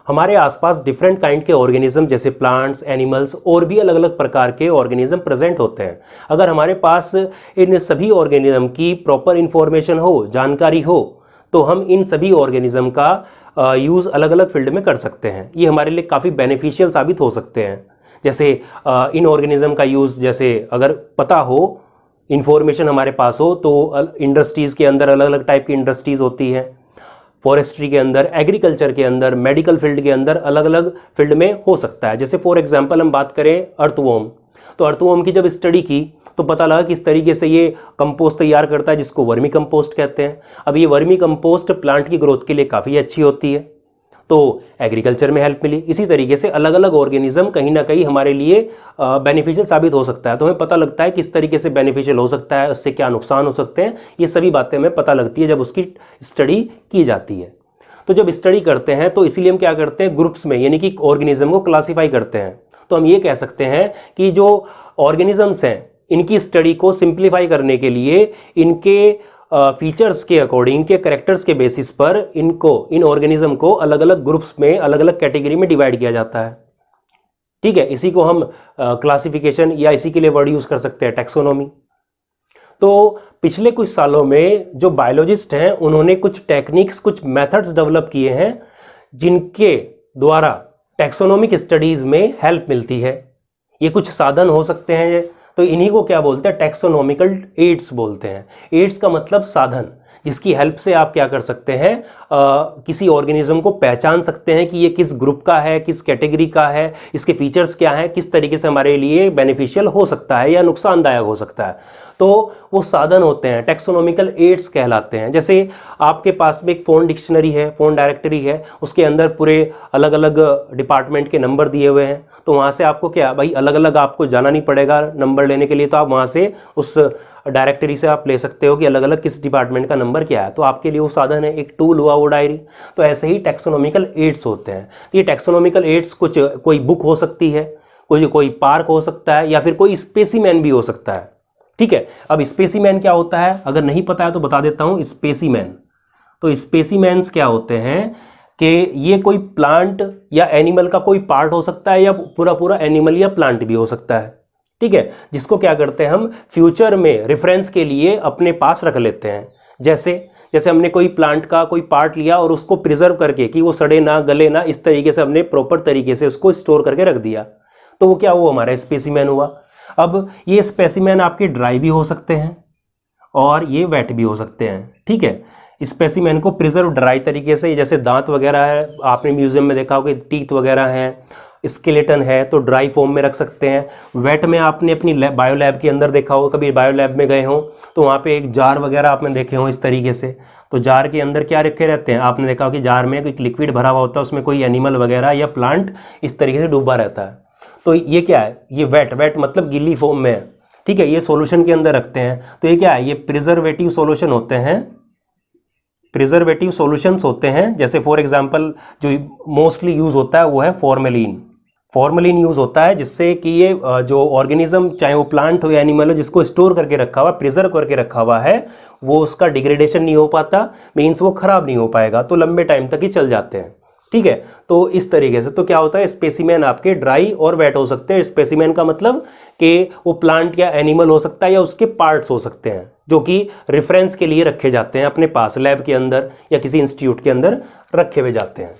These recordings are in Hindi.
हमारे आसपास डिफरेंट काइंड के ऑर्गेनिज्म जैसे प्लांट्स, एनिमल्स और भी अलग अलग प्रकार के ऑर्गेनिज्म प्रेजेंट होते हैं। अगर हमारे पास इन सभी ऑर्गेनिज्म की प्रॉपर इंफॉर्मेशन हो, जानकारी हो, तो हम इन सभी ऑर्गेनिज्म का यूज़ अलग अलग फील्ड में कर सकते हैं। ये हमारे लिए काफ़ी बेनिफिशियल साबित हो सकते हैं। जैसे इन ऑर्गेनिज्म का यूज़, जैसे अगर पता हो, इंफॉर्मेशन हमारे पास हो, तो इंडस्ट्रीज़ के अंदर अलग अलग टाइप की इंडस्ट्रीज़ होती हैं, फॉरेस्ट्री के अंदर, एग्रीकल्चर के अंदर, मेडिकल फील्ड के अंदर अलग अलग फील्ड में हो सकता है। जैसे फॉर एग्जांपल हम बात करें अर्थवॉर्म, तो अर्थवॉर्म की जब स्टडी की तो पता लगा किस तरीके से ये कंपोस्ट तैयार करता है, जिसको वर्मी कंपोस्ट कहते हैं। अब ये वर्मी कंपोस्ट प्लांट की ग्रोथ के लिए काफ़ी अच्छी होती है, तो एग्रीकल्चर में हेल्प मिली। इसी तरीके से अलग अलग ऑर्गेनिज्म कहीं ना कहीं हमारे लिए बेनिफिशियल साबित हो सकता है। तो हमें पता लगता है किस तरीके से बेनिफिशियल हो सकता है, उससे क्या नुकसान हो सकते हैं, ये सभी बातें हमें पता लगती है जब उसकी स्टडी की जाती है। तो जब स्टडी करते हैं तो इसीलिए हम क्या करते हैं, ग्रुप्स में, यानी कि ऑर्गेनिज्म को क्लासीफाई करते हैं। तो हम ये कह सकते हैं कि जो ऑर्गेनिजम्स हैं, इनकी स्टडी को सिंप्लीफाई करने के लिए इनके फीचर्स के अकॉर्डिंग, इनके करेक्टर्स के बेसिस पर इन ऑर्गेनिज्म को अलग अलग ग्रुप्स में, अलग अलग कैटेगरी में डिवाइड किया जाता है। ठीक है, इसी को हम क्लासिफिकेशन या इसी के लिए वर्ड यूज कर सकते हैं टैक्सोनॉमी। तो पिछले कुछ सालों में जो बायोलॉजिस्ट हैं, उन्होंने कुछ टेक्निक्स, कुछ मेथड्स डेवलप किए हैं जिनके द्वारा टैक्सोनॉमिक स्टडीज में हेल्प मिलती है। ये कुछ साधन हो सकते हैं, तो इन्हीं को क्या बोलते हैं, टैक्सोनॉमिकल एड्स बोलते हैं। एड्स का मतलब साधन, जिसकी हेल्प से आप क्या कर सकते हैं, किसी ऑर्गेनिज्म को पहचान सकते हैं कि ये किस ग्रुप का है, किस कैटेगरी का है, इसके फीचर्स क्या हैं, किस तरीके से हमारे लिए बेनिफिशियल हो सकता है या नुकसानदायक हो सकता है। तो वो साधन होते हैं, टैक्सोनॉमिकल एड्स कहलाते हैं। जैसे आपके पास में एक फ़ोन डिक्शनरी है, फ़ोन डायरेक्टरी है, उसके अंदर पूरे अलग अलग डिपार्टमेंट के नंबर दिए हुए हैं। तो वहाँ से आपको क्या भाई, अलग अलग आपको जाना नहीं पड़ेगा नंबर लेने के लिए, तो आप वहाँ से उस डायरेक्टरी से आप ले सकते हो कि अलग अलग किस डिपार्टमेंट का नंबर क्या है। तो आपके लिए वो साधन है, एक टूल हुआ वो डायरी। तो ऐसे ही टैक्सोनॉमिकल एड्स होते हैं। ये टैक्सोनॉमिकल एड्स कोई बुक हो सकती है, कोई पार्क हो सकता है, या फिर कोई स्पेसीमैन भी हो सकता है। ठीक है, अब स्पेसीमैन क्या होता है, अगर नहीं पता है तो बता देता हूँ। स्पेसीमैन, तो स्पेसीमैन्स क्या होते हैं कि ये कोई प्लांट या एनिमल का कोई पार्ट हो सकता है, या पूरा एनिमल या प्लांट भी हो सकता है। ठीक है, जिसको क्या करते हैं हम फ्यूचर में रेफरेंस के लिए अपने पास रख लेते हैं। जैसे हमने कोई प्लांट का कोई पार्ट लिया और उसको प्रिजर्व करके, कि वो सड़े ना, गले ना, इस तरीके से हमने प्रॉपर तरीके से उसको स्टोर करके रख दिया, तो वो क्या हुआ, हमारा स्पेसीमैन हुआ। अब ये स्पेसीमैन आपके ड्राई भी हो सकते हैं और ये वेट भी हो सकते हैं। ठीक है, स्पेसीमैन को प्रिजर्व ड्राई तरीके से, जैसे दांत वगैरह है, आपने म्यूजियम में देखा होगा, टीथ वगैरह हैं, स्केलेटन है, तो ड्राई फॉर्म में रख सकते हैं। वेट में आपने अपनी बायो लैब के अंदर देखा हो, कभी बायो लैब में गए हो तो वहाँ पे एक जार वगैरह आपने देखे हो इस तरीके से। तो जार के अंदर क्या रखे रहते हैं, आपने देखा हो कि जार में एक लिक्विड भरा हुआ होता है, उसमें कोई एनिमल वगैरह या प्लांट इस तरीके से डूबा रहता है। तो ये क्या है, ये वेट मतलब गीली फॉर्म में है। ठीक है, ये सॉल्यूशन के अंदर रखते हैं। तो ये क्या है, ये प्रिजर्वेटिव सॉल्यूशन होते हैं, प्रिजर्वेटिव सॉल्यूशंस होते हैं। जैसे फॉर एग्जांपल जो मोस्टली यूज होता है वो है फॉर्मेलिन यूज होता है, जिससे कि ये जो ऑर्गेनिज्म, चाहे वो प्लांट हो या एनिमल हो, जिसको स्टोर करके रखा हुआ, प्रिजर्व करके रखा हुआ है, वो उसका डिग्रेडेशन नहीं हो पाता, मीन्स वो खराब नहीं हो पाएगा, तो लंबे टाइम तक ही चल जाते हैं। ठीक है, तो इस तरीके से तो क्या होता है, स्पेसीमैन आपके ड्राई और वेट हो सकते हैं। स्पेसीमैन का मतलब कि वो प्लांट या एनिमल हो सकता है या उसके पार्ट्स हो सकते हैं, जो कि रेफरेंस के लिए रखे जाते हैं अपने पास लैब के अंदर या किसी इंस्टीट्यूट के अंदर रखे हुए जाते हैं,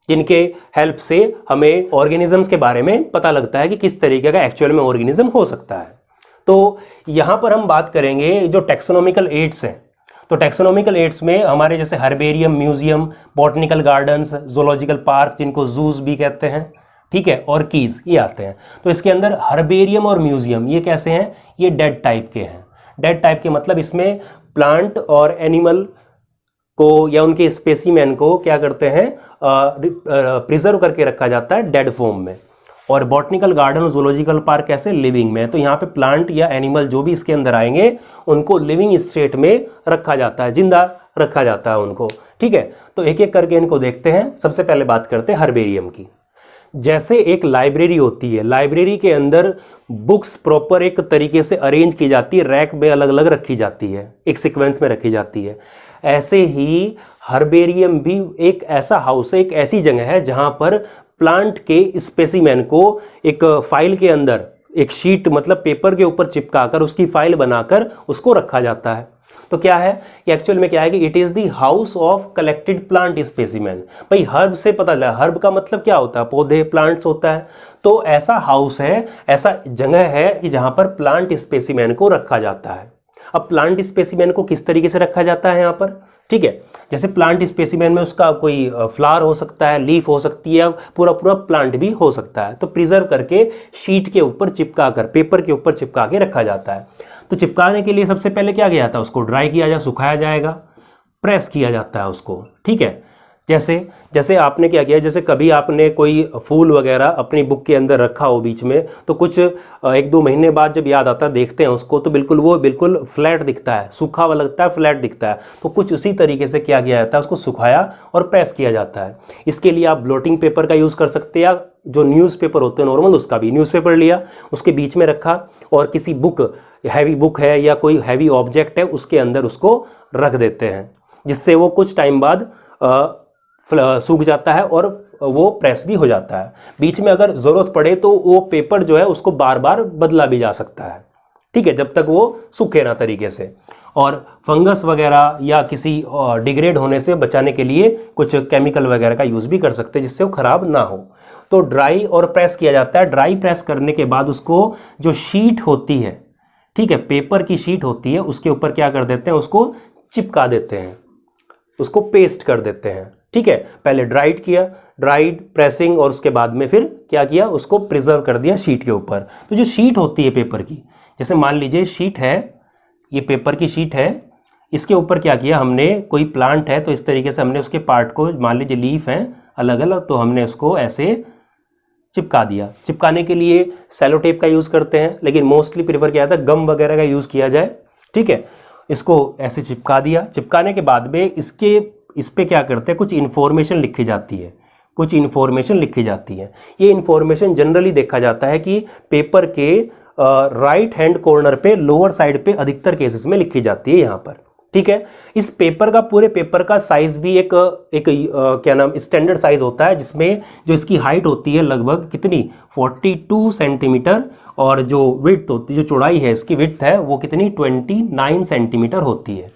जिनके हेल्प से हमें ऑर्गेनिजम्स के बारे में पता लगता है कि किस तरीके का एक्चुअल में ऑर्गेनिज्म हो सकता है। तो यहाँ पर हम बात करेंगे जो टैक्सोनॉमिकल एड्स हैं। तो टैक्सोनॉमिकल एड्स में हमारे जैसे herbarium, museum, botanical gardens, zoological park, जिनको जूस भी कहते हैं, ठीक है, और कीज, ये आते हैं। तो इसके अंदर हर्बेरियम और म्यूजियम ये कैसे हैं, ये डेड टाइप के हैं। डेड टाइप के मतलब इसमें प्लांट और एनिमल को या उनके स्पेसीमैन को क्या करते हैं, प्रिजर्व करके रखा जाता है डेड फॉर्म में। और बॉटनिकल गार्डन और जूलॉजिकल पार्क कैसे, लिविंग में। तो यहाँ पे प्लांट या एनिमल जो भी इसके अंदर आएंगे उनको लिविंग स्टेट में रखा जाता है, जिंदा रखा जाता है उनको। ठीक है, तो एक एक करके इनको देखते हैं। सबसे पहले बात करते हैं हर्बेरियम की। जैसे एक लाइब्रेरी होती है, लाइब्रेरी के अंदर बुक्स प्रॉपर एक तरीके से अरेंज की जाती है, रैक में अलग अलग रखी जाती है, एक सीक्वेंस में रखी जाती है। ऐसे ही हर्बेरियम भी एक ऐसा हाउस है, एक ऐसी जगह है जहाँ पर प्लांट के स्पेसिमेन को एक फाइल के अंदर, एक शीट मतलब पेपर के ऊपर चिपकाकर उसकी फाइल बनाकर उसको रखा जाता है। तो क्या है कि एक्चुअल में क्या है कि it is the house of collected plant specimen. भाई हर्ब से पता चला, हर्ब का मतलब क्या होता है, पौधे, प्लांट्स होता है। तो ऐसा हाउस है, ऐसा जगह है कि जहाँ पर प्लांट स्पेसिमेन को रखा जाता है। अब प्लांट स्पेसिमेन को किस तरीके से रखा जाता है यहाँ पर, ठीक है, जैसे प्लांट स्पेसिमेन में उसका कोई फ्लावर हो सकता है, लीफ हो सकती है, पूरा पूरा प्लांट भी हो सकता है। तो प्रिजर्व करके शीट के ऊपर चिपका कर, पेपर के ऊपर चिपका के रखा जाता है। तो चिपकाने के लिए सबसे पहले क्या किया जाता है, उसको ड्राई किया जाए, सुखाया जाएगा, प्रेस किया जाता है उसको, ठीक है। जैसे जैसे आपने क्या किया, जैसे कभी आपने कोई फूल वगैरह अपनी बुक के अंदर रखा हो बीच में, तो कुछ 1-2 महीने बाद जब याद आता है देखते हैं उसको, तो बिल्कुल वो बिल्कुल फ्लैट दिखता है, सूखा हुआ लगता है, फ्लैट दिखता है। तो कुछ उसी तरीके से क्या किया जाता है, उसको सुखाया और प्रेस किया जाता है। इसके लिए आप ब्लोटिंग पेपर का यूज़ कर सकते हैं, या जो न्यूज़पेपर होते हैं नॉर्मल, उसका भी न्यूज़पेपर लिया, उसके बीच में रखा और किसी बुक, हैवी बुक है या कोई हैवी ऑब्जेक्ट है, उसके अंदर उसको रख देते हैं, जिससे वो कुछ टाइम बाद सूख जाता है और वो प्रेस भी हो जाता है। बीच में अगर ज़रूरत पड़े तो वो पेपर जो है उसको बार बार बदला भी जा सकता है, ठीक है, जब तक वो सूखे ना तरीके से। और फंगस वगैरह या किसी डिग्रेड होने से बचाने के लिए कुछ केमिकल वगैरह का यूज़ भी कर सकते हैं, जिससे वो ख़राब ना हो। तो ड्राई और प्रेस किया जाता है। ड्राई प्रेस करने के बाद उसको जो शीट होती है, ठीक है, पेपर की शीट होती है, उसके ऊपर क्या कर देते हैं, उसको चिपका देते हैं, उसको पेस्ट कर देते हैं, ठीक है। पहले ड्राइड किया, ड्राइड, प्रेसिंग, और उसके बाद में फिर क्या किया, उसको प्रिजर्व कर दिया शीट के ऊपर। तो जो शीट होती है पेपर की, जैसे मान लीजिए शीट है, ये पेपर की शीट है, इसके ऊपर क्या किया हमने, कोई प्लांट है तो इस तरीके से हमने उसके पार्ट को, मान लीजिए लीफ है अलग अलग, तो हमने उसको ऐसे चिपका दिया। चिपकाने के लिए सेलो टेप का यूज़ करते हैं, लेकिन मोस्टली प्रेफर किया जाता है गम वगैरह का यूज़ किया जाए, ठीक है। इसको ऐसे चिपका दिया। चिपकाने के बाद में इस पे क्या करते हैं, कुछ इन्फॉर्मेशन लिखी जाती है, कुछ इन्फॉर्मेशन लिखी जाती है। ये इन्फॉर्मेशन जनरली देखा जाता है कि पेपर के राइट हैंड कॉर्नर पे, लोअर साइड पे अधिकतर केसेस में लिखी जाती है यहाँ पर, ठीक है। इस पेपर का, पूरे पेपर का साइज भी एक क्या नाम, स्टैंडर्ड साइज होता है, जिसमें जो इसकी हाइट होती है लगभग कितनी, 42 सेंटीमीटर, और जो विड्थ होती है, जो चौड़ाई है इसकी विड्थ है, वो कितनी 29 सेंटीमीटर होती है।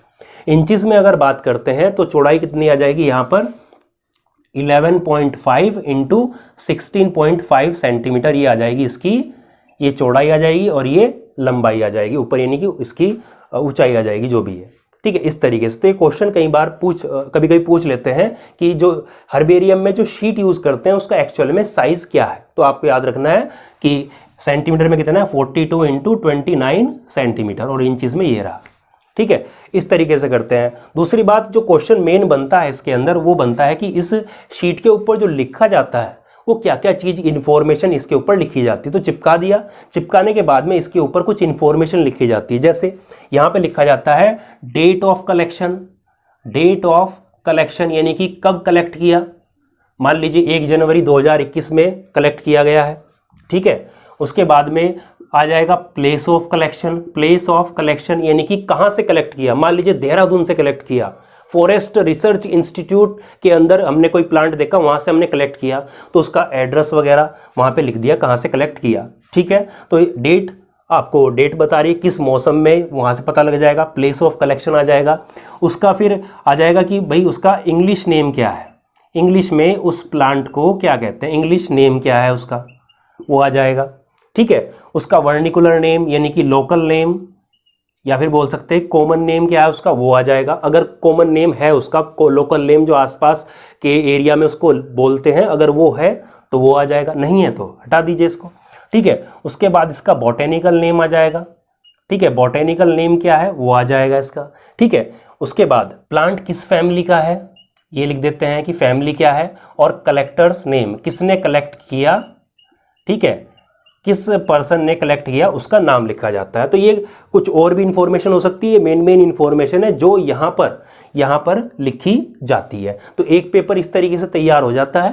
इंचेस में अगर बात करते हैं तो चौड़ाई कितनी आ जाएगी यहाँ पर, 11.5 इंटू 16.5 सेंटीमीटर ये आ जाएगी इसकी, ये चौड़ाई आ जाएगी और ये लंबाई आ जाएगी ऊपर, यानी कि इसकी ऊंचाई आ जाएगी, जो भी है, ठीक है, इस तरीके से। तो ये क्वेश्चन कई बार कभी कभी पूछ लेते हैं कि जो हर्बेरियम में जो शीट यूज़ करते हैं उसका एक्चुअल में साइज़ क्या है। तो आपको याद रखना है कि सेंटीमीटर में कितना है, 42 इंटू 29 सेंटीमीटर, और इंचेस में ये रहा, ठीक है। इस तरीके से करते हैं। दूसरी बात, जो क्वेश्चन मेन बनता है इसके अंदर, वो बनता है कि इस शीट के ऊपर जो लिखा जाता है वो क्या क्या चीज़, इन्फॉर्मेशन इसके ऊपर लिखी जाती है। तो चिपका दिया, चिपकाने के बाद में इसके ऊपर कुछ इन्फॉर्मेशन लिखी जाती है। जैसे यहाँ पे लिखा जाता है date of collection, date of collection यानी कि कब कलेक्ट किया, मान लीजिए 1 जनवरी 2021 में कलेक्ट किया गया है, ठीक है। उसके बाद में आ जाएगा place of collection, place of collection यानी कि कहाँ से कलेक्ट किया, मान लीजिए देहरादून से कलेक्ट किया, फॉरेस्ट रिसर्च इंस्टीट्यूट के अंदर हमने कोई प्लांट देखा, वहाँ से हमने कलेक्ट किया, तो उसका एड्रेस वगैरह वहाँ पे लिख दिया कहाँ से कलेक्ट किया, ठीक है। तो डेट, आपको डेट बता रही है किस मौसम में, वहाँ से पता लग जाएगा। प्लेस ऑफ कलेक्शन आ जाएगा, उसका फिर आ जाएगा कि भाई उसका इंग्लिश नेम क्या है, इंग्लिश में उस प्लांट को क्या कहते हैं, इंग्लिश नेम क्या है उसका, वो आ जाएगा, ठीक है। उसका वर्निकुलर नेम यानी कि लोकल नेम, या फिर बोल सकते हैं कॉमन नेम क्या है उसका, वो आ जाएगा। अगर कॉमन नेम है उसका, लोकल नेम जो आसपास के एरिया में उसको बोलते हैं, अगर वो है तो वो आ जाएगा, नहीं है तो हटा दीजिए इसको, ठीक है। उसके बाद इसका बॉटेनिकल नेम आ जाएगा, ठीक है, बॉटेनिकल नेम क्या है वो आ जाएगा इसका, ठीक है। उसके बाद प्लांट किस फैमिली का है ये लिख देते हैं कि फैमिली क्या है, और कलेक्टर्स नेम, किसने कलेक्ट किया, ठीक है, किस पर्सन ने कलेक्ट किया उसका नाम लिखा जाता है। तो ये कुछ और भी इंफॉर्मेशन हो सकती है, मेन इंफॉर्मेशन है जो यहाँ पर लिखी जाती है। तो एक पेपर इस तरीके से तैयार हो जाता है।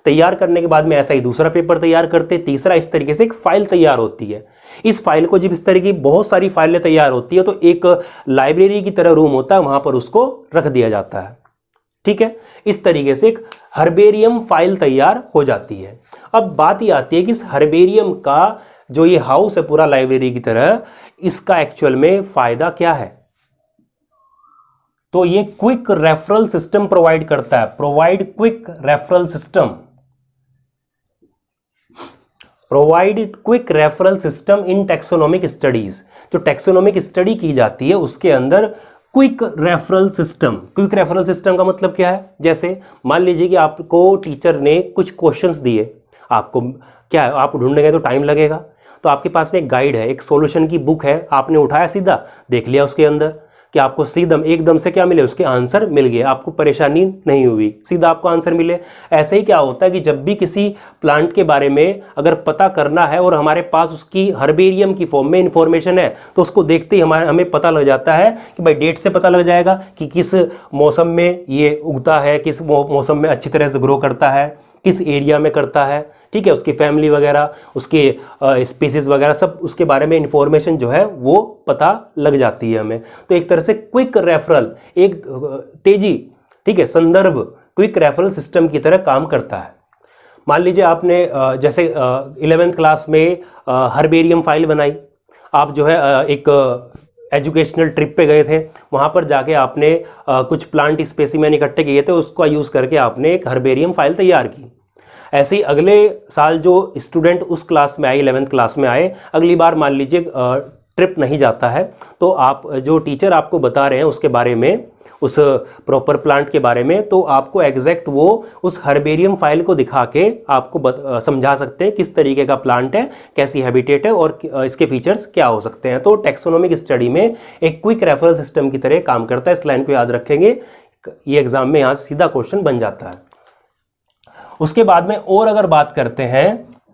तैयार करने के बाद में ऐसा ही दूसरा पेपर तैयार करते, तीसरा, इस तरीके से एक फाइल तैयार होती है। इस फाइल को जब इस तरह की बहुत सारी फाइलें तैयार होती है तो एक लाइब्रेरी की तरह रूम होता है, वहां पर उसको रख दिया जाता है। ठीक है, इस तरीके से एक हर्बेरियम फाइल तैयार हो जाती है। अब बात ये आती है कि इस हर्बेरियम का जो ये हाउस है पूरा लाइब्रेरी की तरह, इसका एक्चुअल में फायदा क्या है? तो ये क्विक रेफरल सिस्टम प्रोवाइड करता है, provide quick referral system, provide quick referral system in taxonomic studies. जो टैक्सोनॉमिक स्टडी की जाती है उसके अंदर quick referral system. Quick referral system का मतलब क्या है? जैसे मान लीजिए कि आपको टीचर ने कुछ क्वेश्चंस दिए, आपको क्या है, आप ढूंढने गए तो टाइम लगेगा, तो आपके पास में एक गाइड है, एक सॉल्यूशन की बुक है, आपने उठाया सीधा देख लिया उसके अंदर कि आपको सीधा एकदम से क्या मिले, उसके आंसर मिल गए, आपको परेशानी नहीं हुई, सीधा आपको आंसर मिले। ऐसे ही क्या होता है कि जब भी किसी प्लांट के बारे में अगर पता करना है और हमारे पास उसकी हर्बेरियम की फॉर्म में इंफॉर्मेशन है तो उसको देखते ही हमें पता लग जाता है कि भाई डेट से पता लग जाएगा कि किस मौसम में ये उगता है, किस मौसम में अच्छी तरह से ग्रो करता है, किस एरिया में करता है। ठीक है, उसकी फैमिली वगैरह, उसके स्पीसीज वगैरह सब उसके बारे में इंफॉर्मेशन जो है वो पता लग जाती है हमें। तो एक तरह से क्विक रेफरल, एक तेजी, ठीक है, संदर्भ क्विक रेफरल सिस्टम की तरह काम करता है। मान लीजिए आपने जैसे 11th क्लास में हर्बेरियम फाइल बनाई, आप जो है एक एजुकेशनल ट्रिप पे गए थे, वहाँ पर जाके आपने कुछ प्लांट स्पेसिमेन इकट्ठे किए थे, उसका यूज़ करके आपने एक हर्बेरियम फाइल तैयार की। ऐसे ही अगले साल जो स्टूडेंट उस क्लास में आए, 11th क्लास में आए, अगली बार मान लीजिए ट्रिप नहीं जाता है, तो आप जो टीचर आपको बता रहे हैं उसके बारे में, उस प्रॉपर प्लांट के बारे में, तो आपको एग्जैक्ट वो उस हर्बेरियम फाइल को दिखा के आपको समझा सकते हैं किस तरीके का प्लांट है, कैसी हैबिटेट है और इसके फीचर्स क्या हो सकते हैं। तो टैक्सोनॉमिक स्टडी में एक क्विक रेफरल सिस्टम की तरह काम करता है। इस लाइन को याद रखेंगे, ये एग्जाम में यहाँ सीधा क्वेश्चन बन जाता है। उसके बाद में और अगर बात करते हैं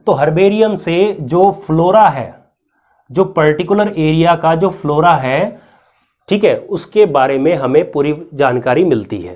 तो हर्बेरियम से जो फ्लोरा है, जो पर्टिकुलर एरिया का जो फ्लोरा है, ठीक है, उसके बारे में हमें पूरी जानकारी मिलती है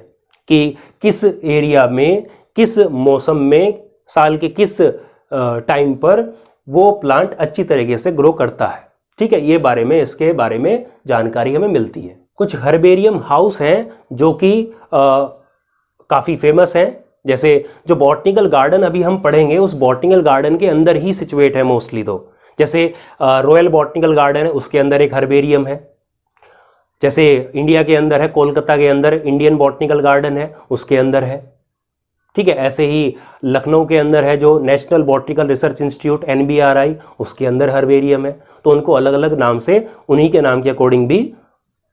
कि किस एरिया में, किस मौसम में, साल के किस टाइम पर वो प्लांट अच्छी तरीके से ग्रो करता है। ठीक है, ये बारे में, इसके बारे में जानकारी हमें मिलती है। कुछ हर्बेरियम हाउस हैं जो कि काफ़ी फेमस हैं, जैसे जो बॉटनिकल गार्डन अभी हम पढ़ेंगे उस बॉटनिकल गार्डन के अंदर ही सिचुएट है मोस्टली। तो जैसे रॉयल बॉटनिकल गार्डन है, उसके अंदर एक हर्बेरियम है। जैसे इंडिया के अंदर है, कोलकाता के अंदर इंडियन बॉटनिकल गार्डन है, उसके अंदर है। ठीक है, ऐसे ही लखनऊ के अंदर है जो national botanical research institute NBRI, उसके अंदर हर्बेरियम है। तो उनको अलग अलग नाम से, उन्हीं के नाम के अकॉर्डिंग भी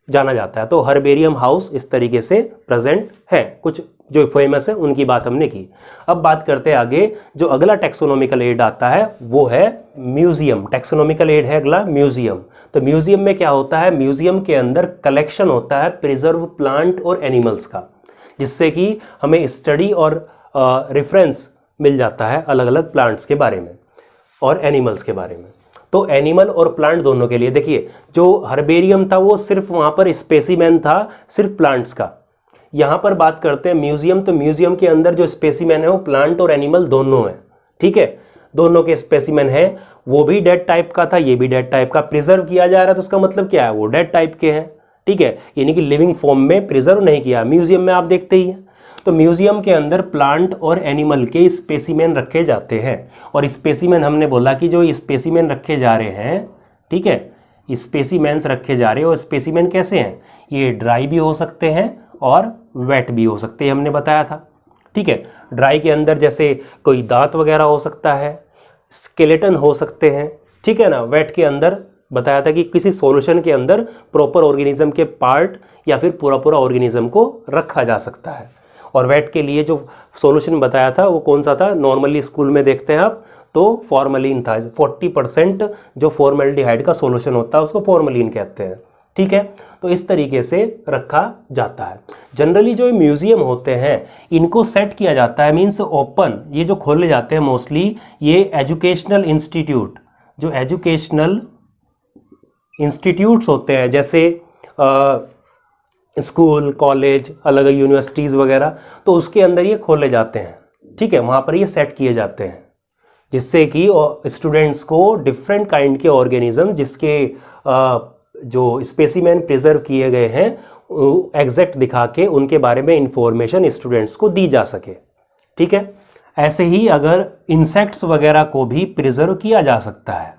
जाना जाता है। तो हर्बेरियम हाउस इस तरीके से प्रेजेंट है, कुछ जो फेमस है उनकी बात हमने की। अब बात करते हैं आगे, जो अगला टैक्सोनॉमिकल एड आता है वो है म्यूजियम। टैक्सोनॉमिकल एड है अगला म्यूजियम। तो म्यूजियम में क्या होता है? म्यूजियम के अंदर कलेक्शन होता है प्रिजर्व प्लांट और एनिमल्स का, जिससे कि हमें स्टडी और रेफरेंस मिल जाता है अलग अलग प्लांट्स के बारे में और एनिमल्स के बारे में। तो एनिमल और प्लांट दोनों के लिए देखिए, जो हर्बेरियम था वो सिर्फ वहाँ पर स्पेसिमेन था, सिर्फ प्लांट्स का। यहाँ पर बात करते हैं म्यूजियम, तो म्यूजियम के अंदर जो स्पेसिमेन है वो प्लांट और एनिमल दोनों है। ठीक है, दोनों के स्पेसिमेन है, वो भी डेड टाइप का था, ये भी डेड टाइप का। प्रिजर्व किया जा रहा है तो उसका मतलब क्या है? वो डेड टाइप के हैं। ठीक है, यानी कि लिविंग फॉर्म में प्रिजर्व नहीं किया। म्यूजियम में आप देखते ही हैं, तो म्यूजियम के अंदर प्लांट और एनिमल के स्पेसिमेन रखे जाते हैं। और स्पेसिमेन हमने बोला कि जो स्पेसिमेन रखे जा रहे हैं, ठीक है, स्पेसिमेन्स रखे जा रहे हैं, और स्पेसिमेन कैसे हैं? ये ड्राई भी हो सकते हैं और वेट भी हो सकते हैं, हमने बताया था। ठीक है, ड्राई के अंदर जैसे कोई दांत वगैरह हो सकता है, स्केलेटन हो सकते हैं। ठीक है ना। वेट के अंदर बताया था कि किसी सॉल्यूशन के अंदर प्रॉपर ऑर्गेनिज्म के पार्ट या फिर पूरा पूरा ऑर्गेनिज्म को रखा जा सकता है। और वेट के लिए जो सॉल्यूशन बताया था वो कौन सा था? नॉर्मली स्कूल में देखते हैं आप तो फॉर्मलिन था। 40% जो फॉर्मेल्डिहाइड का सॉल्यूशन होता है उसको फॉर्मलिन कहते हैं। ठीक है, तो इस तरीके से रखा जाता है। जनरली जो म्यूजियम होते हैं इनको सेट किया जाता है, मीन्स ओपन, ये जो खोले जाते हैं मोस्टली ये एजुकेशनल इंस्टीट्यूट, जो एजुकेशनल इंस्टीट्यूट्स होते हैं जैसे स्कूल, कॉलेज, अलग अलग यूनिवर्सिटीज़ वगैरह, तो उसके अंदर ये खोले जाते हैं। ठीक है, वहाँ पर ये सेट किए जाते हैं, जिससे कि स्टूडेंट्स को डिफरेंट काइंड के ऑर्गेनिज्म जिसके जो स्पेसिमेन प्रिजर्व किए गए हैं एग्जैक्ट दिखा के उनके बारे में इंफॉर्मेशन स्टूडेंट्स को दी जा सके। ठीक है, ऐसे ही अगर इंसेक्ट्स वगैरह को भी प्रिजर्व किया जा सकता है,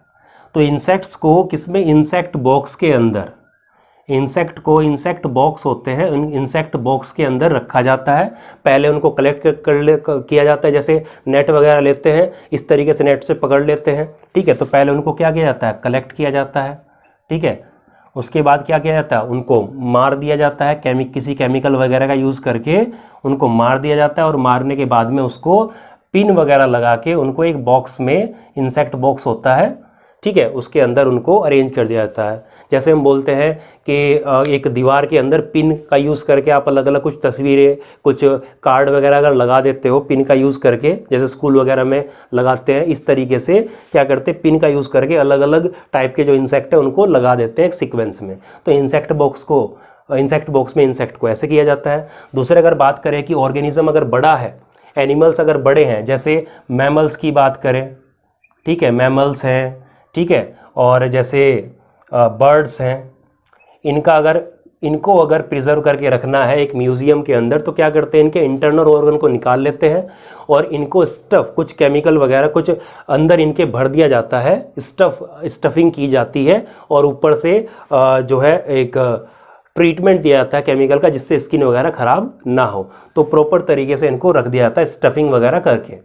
तो इंसेक्ट्स को किसमें, इंसेक्ट बॉक्स के अंदर, इंसेक्ट को इंसेक्ट बॉक्स होते हैं, उन इंसेक्ट बॉक्स के अंदर रखा जाता है। पहले उनको कलेक्ट किया जाता है, जैसे नेट वगैरह लेते हैं इस तरीके से नेट से पकड़ लेते हैं। ठीक है, तो पहले उनको क्या किया जाता है, कलेक्ट किया जाता है। ठीक है, उसके बाद क्या किया जाता है, उनको मार दिया जाता है, किसी केमिकल वगैरह का यूज़ करके उनको मार दिया जाता है, और मारने के बाद में उसको पिन वगैरह लगा के उनको एक बॉक्स में, इंसेक्ट बॉक्स होता है, ठीक है, उसके अंदर उनको अरेंज कर दिया जाता है। जैसे हम बोलते हैं कि एक दीवार के अंदर पिन का यूज़ करके आप अलग अलग कुछ तस्वीरें, कुछ कार्ड वगैरह अगर लगा देते हो पिन का यूज़ करके, जैसे स्कूल वगैरह में लगाते हैं, इस तरीके से क्या करते हैं, पिन का यूज़ करके अलग अलग टाइप के जो इंसेक्ट है उनको लगा देते हैं एक सीक्वेंस में। तो इंसेक्ट बॉक्स में इंसेक्ट को ऐसे किया जाता है। दूसरे अगर बात करें कि ऑर्गेनिज्म अगर बड़ा है, एनिमल्स अगर बड़े हैं, जैसे मैमल्स की बात करें, ठीक है, मैमल्स हैं, ठीक है, और जैसे बर्ड्स हैं, इनको अगर प्रिजर्व करके रखना है एक म्यूज़ियम के अंदर, तो क्या करते हैं, इनके इंटरनल ऑर्गन को निकाल लेते हैं और इनको कुछ केमिकल वगैरह कुछ अंदर इनके भर दिया जाता है, स्टफिंग की जाती है, और ऊपर से जो है एक ट्रीटमेंट दिया जाता है केमिकल का, जिससे स्किन वगैरह ख़राब ना हो। तो प्रॉपर तरीके से इनको रख दिया जाता है स्टफिंग वगैरह करके।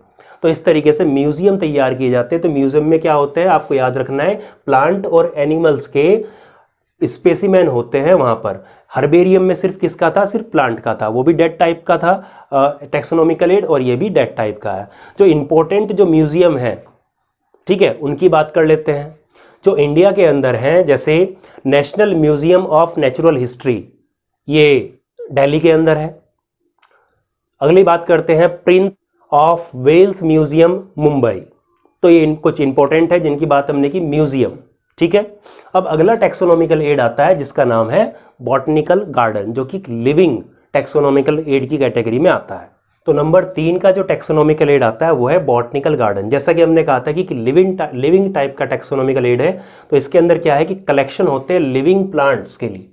तो इस तरीके से म्यूज़ियम तैयार किए जाते हैं। तो म्यूज़ियम में क्या होते हैं, आपको याद रखना है, प्लांट और एनिमल्स के स्पेसिमेन होते हैं वहाँ पर। हर्बेरियम में सिर्फ किसका था, सिर्फ प्लांट का था, वो भी डेड टाइप का था, टैक्सोनॉमिकल एड, और ये भी डेड टाइप का है। जो इम्पोर्टेंट जो म्यूज़ियम है, ठीक है, उनकी बात कर लेते हैं। जो इंडिया के अंदर हैं, जैसे national museum of natural history, ये दिल्ली के अंदर है। अगली बात करते हैं prince of Wales museum Mumbai. तो ये कुछ इंपॉर्टेंट है जिनकी बात हमने की, म्यूजियम। ठीक है, अब अगला टैक्सोनॉमिकल एड आता है जिसका नाम है बॉटनिकल गार्डन, जो कि लिविंग टैक्सोनॉमिकल एड की कैटेगरी में आता है। तो नंबर 3 का जो टैक्सोनॉमिकल एड आता है वो है बॉटनिकल गार्डन। जैसा कि हमने कहा था कि लिविंग टाइप का टैक्सोनॉमिकल एड है, तो इसके अंदर क्या है कि कलेक्शन होते हैं लिविंग प्लांट्स के लिए।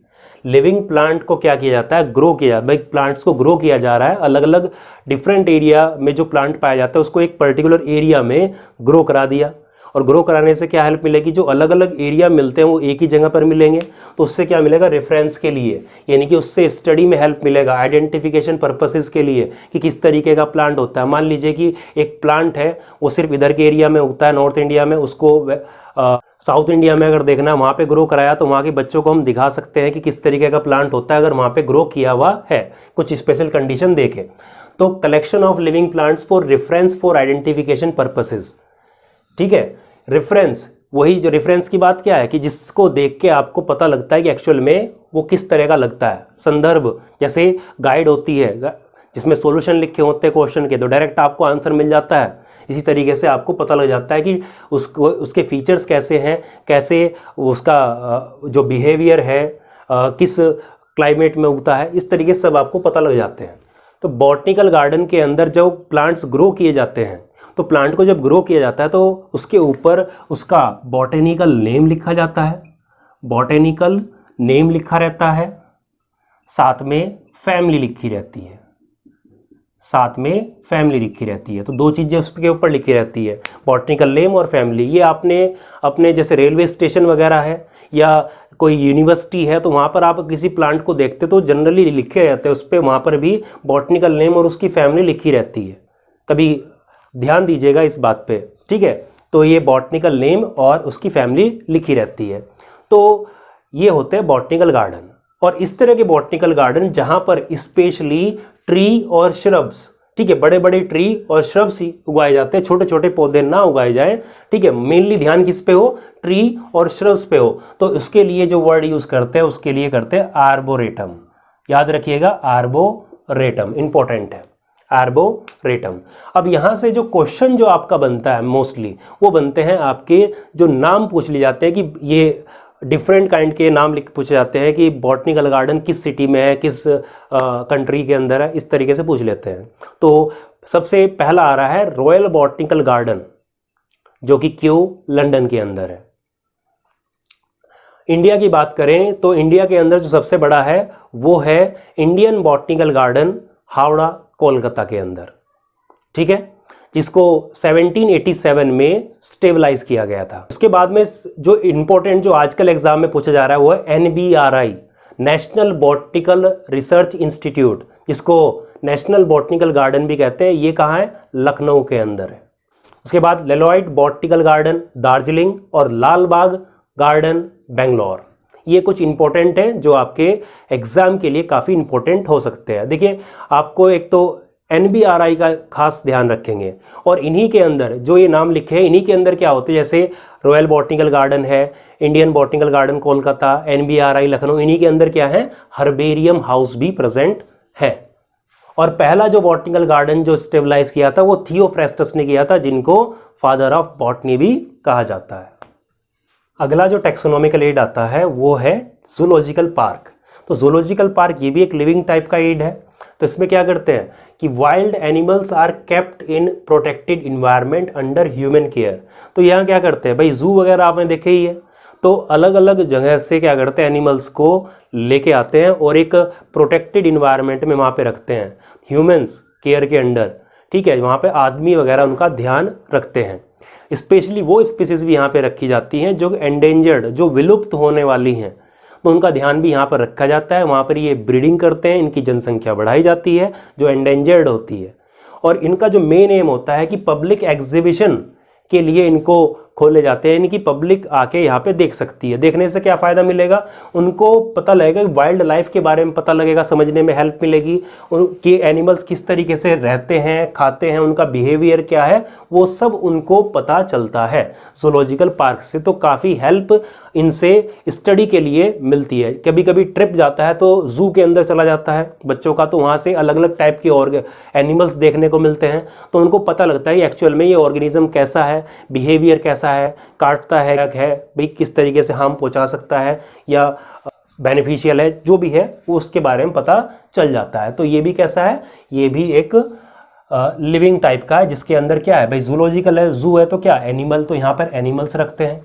लिविंग प्लांट को क्या किया जाता है, ग्रो किया, भाई प्लांट्स को ग्रो किया जा रहा है, अलग अलग डिफरेंट एरिया में जो प्लांट पाया जाता है उसको एक पर्टिकुलर एरिया में ग्रो करा दिया। और ग्रो कराने से क्या हेल्प मिलेगी, जो अलग अलग एरिया मिलते हैं वो एक ही जगह पर मिलेंगे, तो उससे क्या मिलेगा, रेफरेंस के लिए, यानी कि उससे स्टडी में हेल्प मिलेगा, आइडेंटिफिकेशन पर्पसेस के लिए कि किस तरीके का प्लांट होता है। मान लीजिए कि एक प्लांट है वो सिर्फ इधर के एरिया में उगता है, नॉर्थ इंडिया में, उसको साउथ इंडिया में अगर देखना है वहाँ पे ग्रो कराया, तो वहाँ के बच्चों को हम दिखा सकते हैं कि किस तरीके का प्लांट होता है अगर वहाँ पे ग्रो किया हुआ है, कुछ स्पेशल कंडीशन देके। तो collection of living plants for reference for identification purposes. ठीक है, रेफरेंस, वही जो रेफरेंस की बात क्या है कि जिसको देख के आपको पता लगता है कि एक्चुअल में वो किस तरह का लगता है। संदर्भ, जैसे गाइड होती है जिसमें सॉल्यूशन लिखे होते हैं क्वेश्चन के, तो डायरेक्ट आपको आंसर मिल जाता है। इसी तरीके से आपको पता लग जाता है कि उसके फीचर्स कैसे हैं, कैसे उसका जो बिहेवियर है, किस क्लाइमेट में उगता है, इस तरीके से सब आपको पता लग जाते हैं। तो बॉटनिकल गार्डन के अंदर जो प्लांट्स ग्रो किए जाते हैं, तो प्लांट को जब ग्रो किया जाता है तो उसके ऊपर उसका बॉटेनिकल नेम लिखा जाता है, बॉटेनिकल नेम लिखा रहता है, साथ में फैमिली लिखी रहती है, साथ में फैमिली लिखी रहती है। तो दो चीज़ें उसके ऊपर लिखी रहती है, बॉटनिकल नेम और फैमिली। ये आपने अपने जैसे रेलवे स्टेशन वगैरह है या कोई यूनिवर्सिटी है, तो वहाँ पर आप किसी प्लांट को देखते तो जनरली लिखे रहते हैं उस पर, वहाँ पर भी बॉटनिकल नेम और उसकी फैमिली लिखी रहती है। कभी ध्यान दीजिएगा इस बात पे, ठीक है। तो ये बॉटनिकल नेम और उसकी फैमिली लिखी रहती है। तो ये होते हैं बॉटनिकल गार्डन। और इस तरह के बॉटनिकल गार्डन जहाँ पर स्पेशली ट्री और श्रब्स, ठीक है, बड़े बड़े ट्री और श्रब्स ही उगाए जाते हैं, छोटे छोटे पौधे ना उगाए जाएं, ठीक है। मेनली ध्यान किस पे हो, ट्री और श्रब्स पे हो। तो उसके लिए जो वर्ड यूज करते हैं उसके लिए करते हैं आर्बोरेटम। याद रखिएगा, आर्बोरेटम इंपॉर्टेंट है, आर्बोरेटम। अब यहाँ से जो क्वेश्चन जो आपका बनता है मोस्टली वो बनते हैं आपके जो नाम पूछ लिए जाते हैं कि ये डिफरेंट काइंड के नाम पूछे जाते हैं कि बॉटनिकल गार्डन किस सिटी में है, किस कंट्री के अंदर है, इस तरीके से पूछ लेते हैं। तो सबसे पहला आ रहा है रॉयल बॉटनिकल गार्डन, जो कि क्यों लंदन के अंदर है। इंडिया की बात करें तो इंडिया के अंदर जो सबसे बड़ा है वो है Indian botanical garden, Howrah Kolkata के अंदर, ठीक है, जिसको 1787 में स्टेबलाइज किया गया था। उसके बाद में जो इंपॉर्टेंट जो आजकल एग्जाम में पूछा जा रहा है वो है NBRI, national botanical research institute, जिसको नेशनल बॉटनिकल गार्डन भी कहते हैं। ये कहाँ है? लखनऊ के अंदर है। उसके बाद लेलॉयड बॉटनिकल गार्डन दार्जिलिंग और लाल बाग गार्डन बेंगलोर। ये कुछ इंपॉर्टेंट है जो आपके एग्जाम के लिए काफ़ी इंपॉर्टेंट हो सकते हैं। देखिए, आपको एक तो NBRI का खास ध्यान रखेंगे, और इन्हीं के अंदर जो ये नाम लिखे हैं इन्हीं के अंदर क्या होते हैं, जैसे रॉयल बॉटनिकल गार्डन है, Indian botanical garden Kolkata, NBRI Lucknow, इन्हीं के अंदर क्या है, हर्बेरियम हाउस भी प्रेजेंट है। और पहला जो बॉटनिकल गार्डन जो स्टेबलाइज किया था वो थियोफ्रेस्टस ने किया था, जिनको फादर ऑफ बॉटनी भी कहा जाता है। अगला जो टैक्सोनॉमिकल एड आता है वो है जूलॉजिकल पार्क। तो जूलॉजिकल पार्क ये भी एक लिविंग टाइप का एड है। तो इसमें क्या करते हैं कि wild animals are kept in protected environment under human care. तो यहाँ क्या करते हैं भाई, जू वगैरह आपने देखे ही है, तो अलग अलग जगह से क्या करते हैं, एनिमल्स को लेके आते हैं और एक प्रोटेक्टेड इन्वायरमेंट में वहाँ पे रखते हैं, ह्यूमंस केयर के अंडर, ठीक है। वहाँ पे आदमी वगैरह उनका ध्यान रखते हैं। स्पेशली वो स्पीसीज भी यहाँ पे रखी जाती हैं जो एंडेंजर्ड, जो विलुप्त होने वाली हैं, तो उनका ध्यान भी यहाँ पर रखा जाता है। वहाँ पर ये ब्रीडिंग करते हैं, इनकी जनसंख्या बढ़ाई जाती है जो एंडेंजर्ड होती है। और इनका जो मेन एम होता है कि पब्लिक एग्जीबिशन के लिए इनको खोले जाते हैं, इनकी पब्लिक आके यहाँ पे देख सकती है। देखने से क्या फ़ायदा मिलेगा, उनको पता लगेगा, वाइल्ड लाइफ के बारे में पता लगेगा, समझने में हेल्प मिलेगी, कि एनिमल्स किस तरीके से रहते हैं, खाते हैं, उनका बिहेवियर क्या है, वो सब उनको पता चलता है जूलॉजिकल पार्क से। तो काफ़ी हेल्प इनसे स्टडी के लिए मिलती है। कभी कभी ट्रिप जाता है तो जू के अंदर चला जाता है बच्चों का, तो वहाँ से अलग अलग टाइप के और एनिमल्स देखने को मिलते हैं, तो उनको पता लगता है एक्चुअल में ये ऑर्गेनिज्म कैसा है, बिहेवियर कैसा है, काटता है भाई, किस तरीके से हार्म पहुंचा सकता है या बेनिफिशियल है, जो भी है वो उसके बारे में पता चल जाता है। तो ये भी कैसा है, ये भी एक लिविंग टाइप का है, जिसके अंदर क्या है भाई, जूलॉजिकल है, जू है तो क्या एनिमल, तो यहाँ पर एनिमल्स रखते हैं।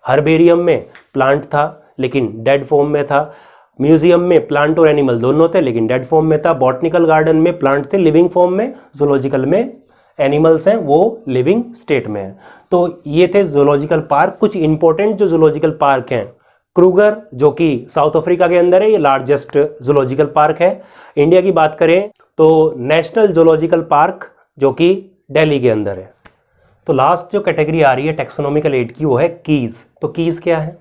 हर्बेरियम में प्लांट था लेकिन डेड फॉर्म में था, म्यूजियम में प्लांट और एनिमल दोनों थे लेकिन डेड फॉर्म में था, बॉटनिकल गार्डन में प्लांट थे लिविंग फॉर्म में, जूलॉजिकल में एनिमल्स हैं वो लिविंग स्टेट में है। तो ये थे जूलॉजिकल पार्क। कुछ इंपॉर्टेंट जो जूलॉजिकल पार्क हैं, क्रूगर जो कि साउथ अफ्रीका के अंदर है, ये लार्जेस्ट जूलॉजिकल पार्क है। इंडिया की बात करें तो नेशनल जूलॉजिकल पार्क जो कि दिल्ली के अंदर है। तो लास्ट जो कैटेगरी आ रही है टैक्सोनॉमिकल एड की वो है कीज। तो कीज क्या है,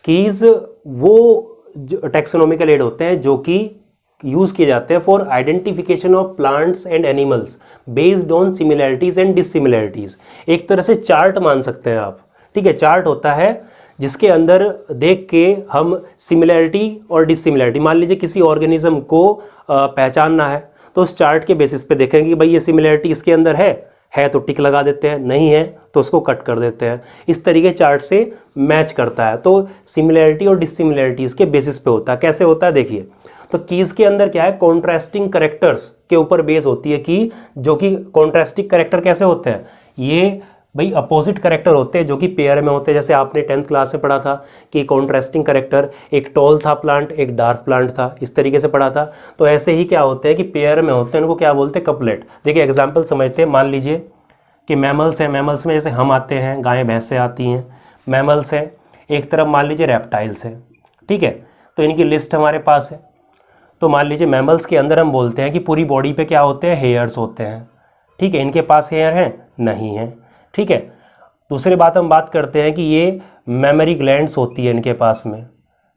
कीज वो जो टैक्सोनॉमिकल एड होते हैं जो कि यूज किए जाते हैं for identification of plants and animals based on similarities and dissimilarities. एक तरह से चार्ट मान सकते हैं आप, ठीक है। चार्ट होता है जिसके अंदर देख के हम सिमिलैरिटी और डिससिमिलैरिटी, मान लीजिए किसी ऑर्गेनिज्म को पहचानना है तो उस चार्ट के बेसिस पे देखेंगे कि भाई ये सिमिलैरिटी इसके अंदर है तो टिक लगा देते हैं, नहीं है तो उसको कट कर देते हैं। इस तरीके चार्ट से मैच करता है। तो सिमिलैरिटी और डिससिमिलैरिटी इसके बेसिस पे होता है। कैसे होता है देखिए, तो कीज के अंदर क्या है, कॉन्ट्रास्टिंग करेक्टर्स के ऊपर बेस होती है की, जो कि कॉन्ट्रास्टिंग करेक्टर कैसे होते हैं, ये भाई अपोजिट करेक्टर होते हैं जो कि पेयर में होते हैं। जैसे आपने 10th क्लास में पढ़ा था कि कॉन्ट्रास्टिंग करेक्टर, एक टॉल था प्लांट, एक डार्क प्लांट था, इस तरीके से पढ़ा था। तो ऐसे ही क्या होते हैं कि पेयर में होते हैं, उनको क्या बोलते हैं, कपलेट। देखिए एग्जाम्पल समझते हैं, मान लीजिए कि मैमल्स हैं, मैमल्स में जैसे हम आते हैं, गायें भैंस से आती हैं, मैमल्स हैं। एक तरफ मान लीजिए रेप्टाइल्स हैं, ठीक है। तो इनकी लिस्ट हमारे पास है। तो मान लीजिए मैमल्स के अंदर हम बोलते हैं कि पूरी बॉडी पे क्या होते हैं, हेयर्स होते हैं, ठीक है। इनके पास हेयर हैं, नहीं है, ठीक है। दूसरी बात हम बात करते हैं कि ये मेमोरी ग्लैंड्स होती है इनके पास में,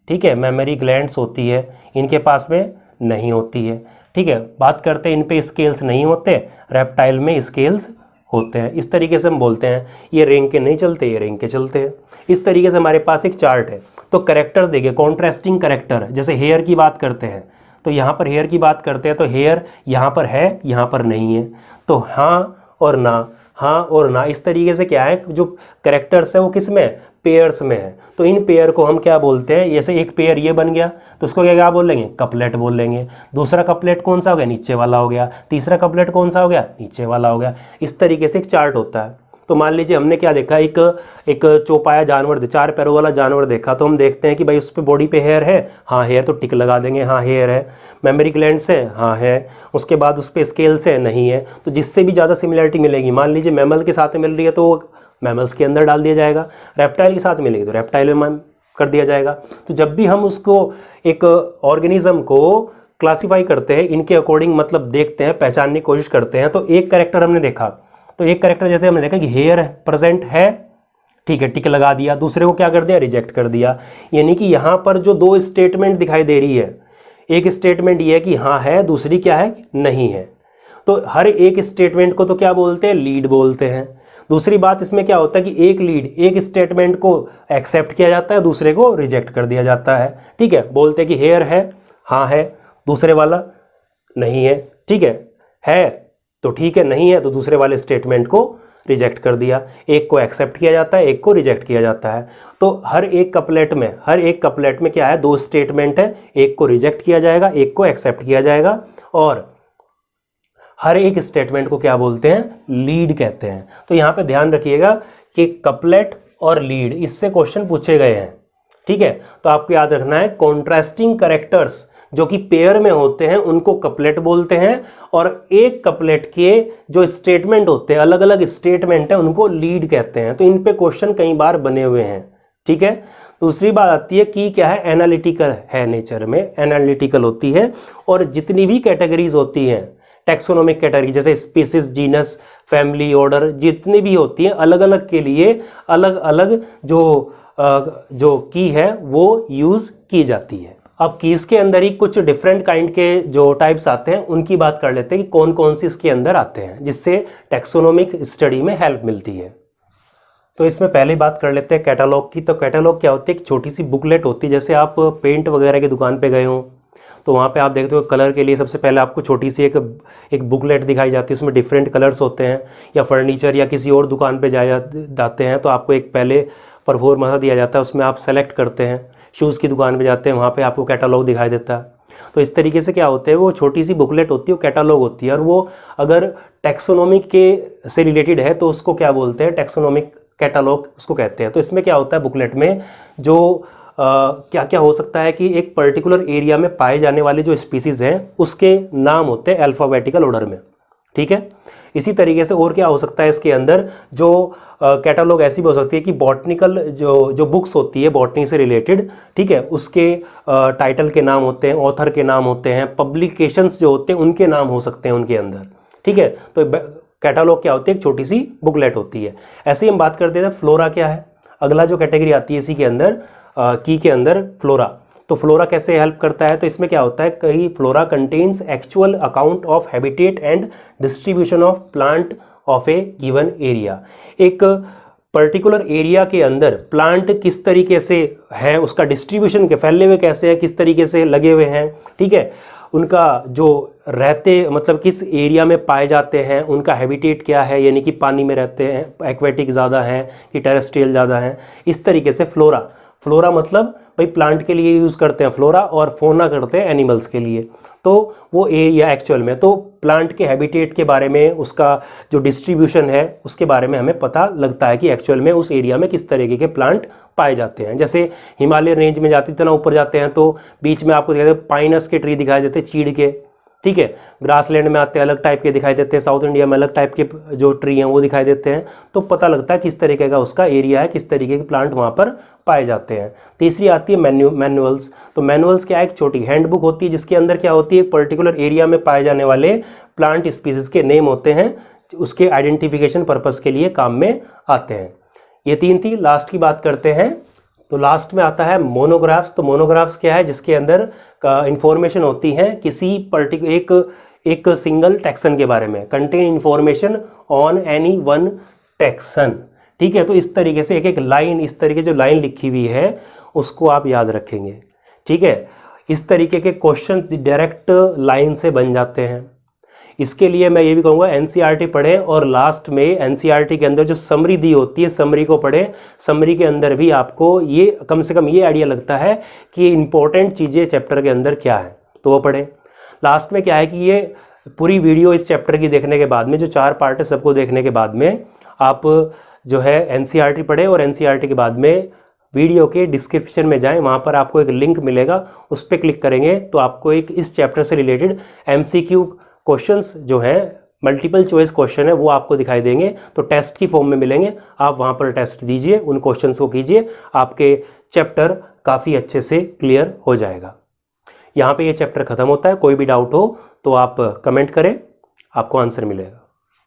ठीक है, मेमोरी ग्लैंड्स होती है, इनके पास में नहीं होती है, ठीक है। बात करते हैं इन पे स्केल्स नहीं होते, रेप्टाइल में स्केल्स होते हैं। इस तरीके से हम बोलते हैं ये रेंग के नहीं चलते, ये रेंग के चलते हैं। इस तरीके से हमारे पास एक चार्ट है। तो करेक्टर्स देखिए, कॉन्ट्रास्टिंग करेक्टर, जैसे हेयर की बात करते हैं तो यहाँ पर हेयर की बात करते हैं तो हेयर यहाँ पर है, यहाँ पर नहीं है। तो हाँ और ना, हाँ और ना, इस तरीके से क्या है, जो कैरेक्टर्स है वो किस में, पेयर्स में है। तो इन पेयर को हम क्या बोलते हैं, जैसे एक पेयर ये बन गया तो उसको क्या क्या बोलेंगे, कपलेट बोल लेंगे। दूसरा कपलेट कौन सा हो गया, नीचे वाला हो गया। तीसरा कपलेट कौन सा हो गया, नीचे वाला हो गया। इस तरीके से एक चार्ट होता है। तो मान लीजिए हमने क्या देखा, एक चौपाया जानवर, 4 पैरों वाला जानवर देखा, तो हम देखते हैं कि भाई उस पर बॉडी पे हेयर है, हाँ हेयर, तो टिक लगा देंगे, हाँ हेयर है। मेमोरी ग्लैंड्स है, हाँ है। उसके बाद उस पर स्केल्स है, नहीं है। तो जिससे भी ज़्यादा सिमिलरिटी मिलेगी, मान लीजिए मैमल के साथ मिल रही है तो मैमल्स के अंदर डाल दिया जाएगा, रेप्टाइल के साथ मिलेगी तो रेप्टाइल में कर दिया जाएगा। तो जब भी हम उसको एक ऑर्गेनिज्म को क्लासीफाई करते हैं, इनके अकॉर्डिंग मतलब देखते हैं, पहचानने की कोशिश करते हैं। तो एक कैरेक्टर हमने देखा, तो एक कैरेक्टर जैसे हमने देखा कि हेयर प्रेजेंट है, ठीक है, टिक लगा दिया। दूसरे को क्या कर दिया, रिजेक्ट कर दिया। यानी कि यहाँ पर जो 2 स्टेटमेंट दिखाई दे रही है, एक स्टेटमेंट ये है कि हाँ है, दूसरी क्या है, नहीं है। तो हर एक स्टेटमेंट को तो क्या बोलते हैं, लीड बोलते हैं। दूसरी बात इसमें क्या होता है कि एक लीड, एक स्टेटमेंट को एक्सेप्ट किया जाता है, दूसरे को रिजेक्ट कर दिया जाता है। ठीक है, बोलते हैं कि हेयर है, हाँ है, दूसरे वाला नहीं है। ठीक है तो ठीक है, नहीं है तो दूसरे वाले स्टेटमेंट को रिजेक्ट कर दिया। एक को एक्सेप्ट किया जाता है, एक को रिजेक्ट किया जाता है। तो हर एक कपलेट में क्या है, 2 स्टेटमेंट है, एक को रिजेक्ट किया जाएगा, एक को एक्सेप्ट किया जाएगा। और हर एक स्टेटमेंट को क्या बोलते हैं, लीड कहते हैं। तो यहाँ पे ध्यान रखिएगा कि कपलेट और लीड, इससे क्वेश्चन पूछे गए हैं। ठीक है, तो आपको याद रखना है कॉन्ट्रास्टिंग कैरेक्टर्स जो कि पेयर में होते हैं उनको कपलेट बोलते हैं, और एक कपलेट के जो स्टेटमेंट होते हैं, अलग अलग स्टेटमेंट है, उनको लीड कहते हैं। तो इन पे क्वेश्चन कई बार बने हुए हैं। ठीक है, दूसरी बात आती है कि क्या है, एनालिटिकल है, नेचर में एनालिटिकल होती है। और जितनी भी कैटेगरीज होती हैं, टैक्सोनॉमिक कैटेगरी जैसे स्पीसीज, जीनस, फैमिली, ऑर्डर, जितनी भी होती हैं, अलग अलग के लिए अलग अलग जो की है वो यूज की जाती है। अब कीज के अंदर ही कुछ डिफरेंट काइंड के जो टाइप्स आते हैं उनकी बात कर लेते हैं कि कौन कौन सी इसके अंदर आते हैं, जिससे टैक्सोनॉमिक स्टडी में हेल्प मिलती है। तो इसमें पहले बात कर लेते हैं कैटलॉग की। तो कैटलॉग क्या होती है, एक छोटी सी बुकलेट होती है। जैसे आप पेंट वगैरह की दुकान पे गए हो तो वहाँ पे आप देखते हो कलर के लिए सबसे पहले आपको छोटी सी एक बुकलेट दिखाई जाती है, उसमें डिफरेंट कलर्स होते हैं। या फर्नीचर या किसी और दुकान पे जाते हैं तो आपको एक पहले परफॉर्मा दिया जाता है, उसमें आप सेलेक्ट करते हैं। शूज़ की दुकान पे जाते हैं, वहाँ पे आपको कैटलॉग दिखाई देता है। तो इस तरीके से क्या होते हैं, वो छोटी सी बुकलेट होती है, वो कैटलॉग होती है। और वो अगर टैक्सोनॉमिक के से रिलेटेड है तो उसको क्या बोलते हैं, टैक्सोनॉमिक कैटलॉग उसको कहते हैं। तो इसमें क्या होता है, बुकलेट में जो क्या क्या हो सकता है कि एक पर्टिकुलर एरिया में पाए जाने वाले जो स्पीसीज हैं उसके नाम होते हैं अल्फ़ाबेटिकल ऑर्डर में। ठीक है, इसी तरीके से और क्या हो सकता है इसके अंदर, जो कैटलॉग ऐसी भी हो सकती है कि बॉटनिकल जो बुक्स होती है बॉटनी से रिलेटेड, ठीक है, उसके टाइटल के नाम होते हैं, ऑथर के नाम होते हैं, पब्लिकेशंस जो होते हैं उनके नाम हो सकते हैं उनके अंदर। ठीक है, तो कैटलॉग क्या होती है, एक छोटी सी बुकलेट होती है। ऐसे ही हम बात करते हैं फ्लोरा क्या है, अगला जो कैटेगरी आती है इसी के अंदर, की के अंदर फ्लोरा। तो फ्लोरा कैसे हेल्प करता है, तो इसमें क्या होता है, कई flora contains actual account of habitat and distribution of plant of A given area. एक पर्टिकुलर एरिया के अंदर प्लांट किस तरीके से है, उसका डिस्ट्रीब्यूशन के फैले हुए कैसे है, किस तरीके से लगे हुए हैं, ठीक है, उनका जो रहते मतलब किस एरिया में पाए जाते हैं, उनका हैबिटेट क्या है, यानी कि पानी में रहते हैं, एक्वेटिक ज़्यादा है कि टेरेस्ट्रियल ज़्यादा है। इस तरीके से फ्लोरा मतलब भाई प्लांट के लिए यूज़ करते हैं फ्लोरा, और फोना करते हैं एनिमल्स के लिए। तो वो एरिया एक्चुअल में तो प्लांट के हैबिटेट के बारे में, उसका जो डिस्ट्रीब्यूशन है उसके बारे में हमें पता लगता है कि एक्चुअल में उस एरिया में किस तरीके के प्लांट पाए जाते हैं। जैसे हिमालय रेंज में जाते इतना ऊपर जाते हैं तो बीच में आपको दिखाई देते पाइनस के ट्री दिखाई देते, चीड़ के, ठीक है। ग्रासलैंड में आते हैं अलग टाइप के दिखाई देते हैं, साउथ इंडिया में अलग टाइप के जो ट्री हैं वो दिखाई देते हैं। तो पता लगता है किस तरीके का उसका एरिया है, किस तरीके के प्लांट वहाँ पर पाए जाते हैं। तीसरी आती है मैनुअल्स। तो मैनुअल्स क्या है, एक छोटी हैंडबुक होती है जिसके अंदर क्या होती है, एक पर्टिकुलर एरिया में पाए जाने वाले प्लांट स्पीसीज के नेम होते हैं, उसके आइडेंटिफिकेशन पर्पस के लिए काम में आते हैं। ये तीन थी। लास्ट की बात करते हैं, तो लास्ट में आता है मोनोग्राफ्स। तो मोनोग्राफ्स क्या है, जिसके अंदर इंफॉर्मेशन होती है किसी एक सिंगल टैक्सन के बारे में, contain information on any one taxon, ठीक है। तो इस तरीके से एक एक लाइन, इस तरीके जो लाइन लिखी हुई है उसको आप याद रखेंगे, ठीक है। इस तरीके के क्वेश्चन डायरेक्ट लाइन से बन जाते हैं। इसके लिए मैं ये भी कहूँगा एनसीईआरटी पढ़ें और लास्ट में एनसीईआरटी के अंदर जो समरी दी होती है समरी को पढ़ें। समरी के अंदर भी आपको ये कम से कम ये आइडिया लगता है कि इंपॉर्टेंट चीज़ें चैप्टर के अंदर क्या है, तो वो पढ़ें। लास्ट में क्या है कि ये पूरी वीडियो इस चैप्टर की देखने के बाद में, जो 4 पार्ट है सबको देखने के बाद में आप जो है एनसीईआरटी पढ़ें और एनसीईआरटी के बाद में वीडियो के डिस्क्रिप्शन में जाएं, वहाँ पर आपको एक लिंक मिलेगा, उस पर क्लिक करेंगे तो आपको एक इस चैप्टर से रिलेटेड एमसीक्यू क्वेश्चंस जो हैं मल्टीपल चॉइस क्वेश्चन है वो आपको दिखाई देंगे, तो टेस्ट की फॉर्म में मिलेंगे। आप वहाँ पर टेस्ट दीजिए, उन क्वेश्चंस को कीजिए, आपके चैप्टर काफ़ी अच्छे से क्लियर हो जाएगा। यहाँ पे ये चैप्टर ख़त्म होता है। कोई भी डाउट हो तो आप कमेंट करें, आपको आंसर मिलेगा।